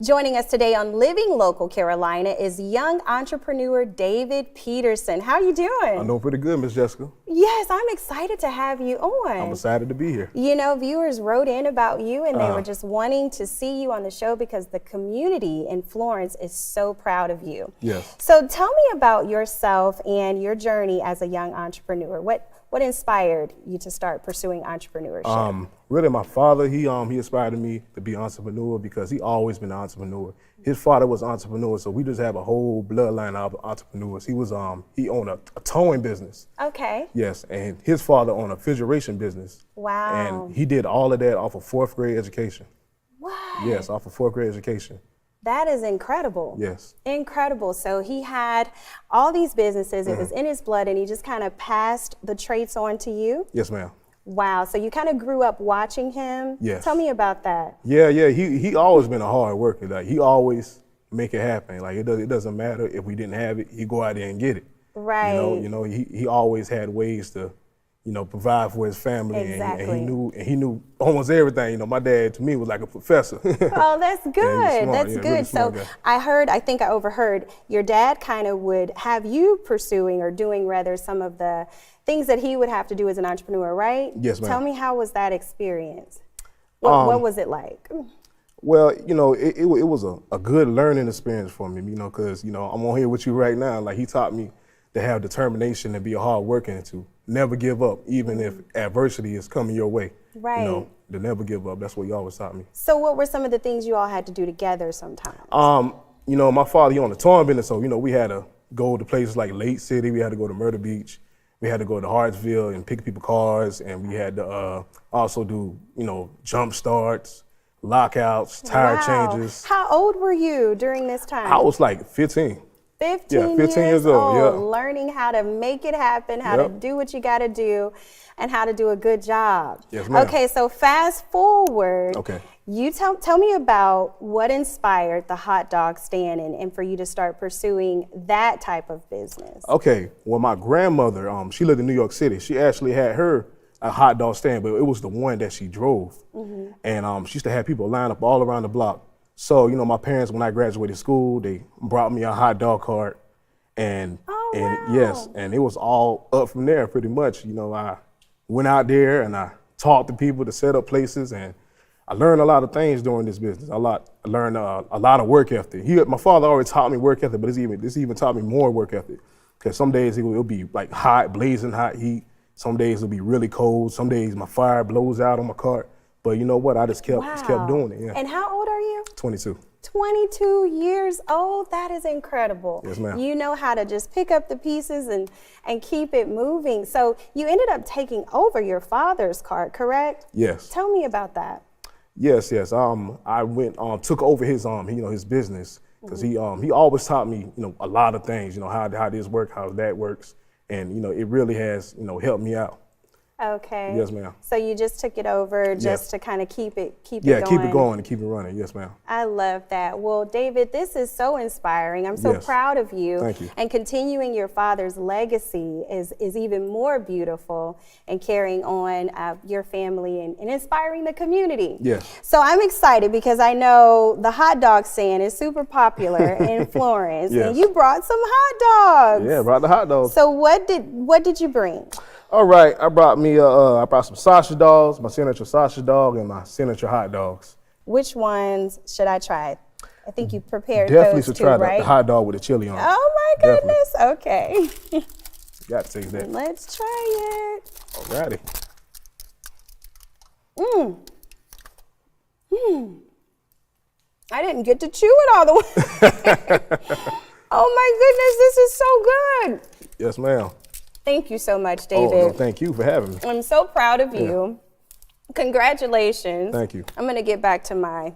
Joining us today on Living Local Carolina is young entrepreneur David Peterson. How are you doing? I'm doing pretty good, Miss Jessica. Yes, I'm excited to have you on. I'm excited to be here. You know, viewers wrote in about you and they were just wanting to see you on the show because the community in Florence is so proud of you. Yes. So tell me about yourself and your journey as a young entrepreneur. What inspired you to start pursuing entrepreneurship? Really, my father, he inspired me to be an entrepreneur because he always been an entrepreneur. His father was an entrepreneur, so we just have a whole bloodline of entrepreneurs. He owned a towing business. Okay. Yes, and his father owned a refrigeration business. Wow. And he did all of that off of fourth grade education. What? Yes, off of fourth grade education. That is incredible. Yes. Incredible. So he had all these businesses, it was in his blood, and he just kind of passed the traits on to you? Yes, ma'am. Wow. So you kind of grew up watching him? Yes. Tell me about that. Yeah. He always been a hard worker. Like, he always make it happen. Like, it doesn't matter if we didn't have it, he go out there and get it. Right. You know, he always had ways to, provide for his family. Exactly. And he knew almost everything. You know, my dad to me was like a professor. Oh, that's good. Yeah, that's yeah, good. really So guy. I think I overheard your dad kind of would have you pursuing or doing rather some of the things that he would have to do as an entrepreneur, right? Yes, ma'am. Tell me, how was that experience? What was it like? Well, it was a good learning experience for me, because, I'm on here with you right now. Like, he taught me to have determination and be a hard worker and to never give up, even if adversity is coming your way. Right. To never give up. That's what he always taught me. So what were some of the things you all had to do together sometimes? My father, he owned a towing business, so, we had to go to places like Lake City. We had to go to Myrtle Beach. We had to go to Hartsville and pick people cars, and we had to also do, jump starts, lockouts, tire changes. How old were you during this time? I was like 15. 15 years old, yeah. Learning how to make it happen, how to do what you got to do, and how to do a good job. Yes, ma'am. Okay, so fast forward. Okay. You tell me about what inspired the hot dog stand and for you to start pursuing that type of business. Okay, well, my grandmother, she lived in New York City. She actually had a hot dog stand, but it was the one that she drove. And she used to have people line up all around the block. So, my parents, when I graduated school, they brought me a hot dog cart. And yes, and it was all up from there pretty much. I went out there and I talked to people to set up places, and I learned a lot of things during this business. I learned a lot of work ethic. My father always taught me work ethic, but this even taught me more work ethic. Because some days it'll be like hot, blazing hot heat. Some days it'll be really cold. Some days my fire blows out on my cart. But you know what? I just kept doing it. Yeah. And how old are you? 22. 22 years old. That is incredible. Yes, ma'am. You know how to just pick up the pieces and keep it moving. So you ended up taking over your father's cart, correct? Yes. Tell me about that. Yes. I went took over his his business, because he always taught me a lot of things, how this works, how that works, and it really has helped me out. Okay. Yes, ma'am. So you just took it over just to kind of keep it going. Yeah, keep it going and keep it running. Yes, ma'am. I love that. Well, David, this is so inspiring. I'm so proud of you. Thank you. And continuing your father's legacy is even more beautiful, and carrying on your family and inspiring the community. Yes. So I'm excited because I know the hot dog stand is super popular in Florence. Yes. And you brought some hot dogs. Yeah, brought the hot dogs. So what did you bring? All right, I brought some sausage dogs, my signature sausage dog, and my signature hot dogs. Which ones should I try? I think you prepared Definitely those should two, try right? the hot dog with the chili on it. Oh my goodness. Okay. Got to taste that. Let's try it. Alrighty. I didn't get to chew it all the way. Oh my goodness, this is so good. Yes, ma'am. Thank you so much, David. Oh, no, thank you for having me. I'm so proud of you. Congratulations. Thank you. I'm going to get back to my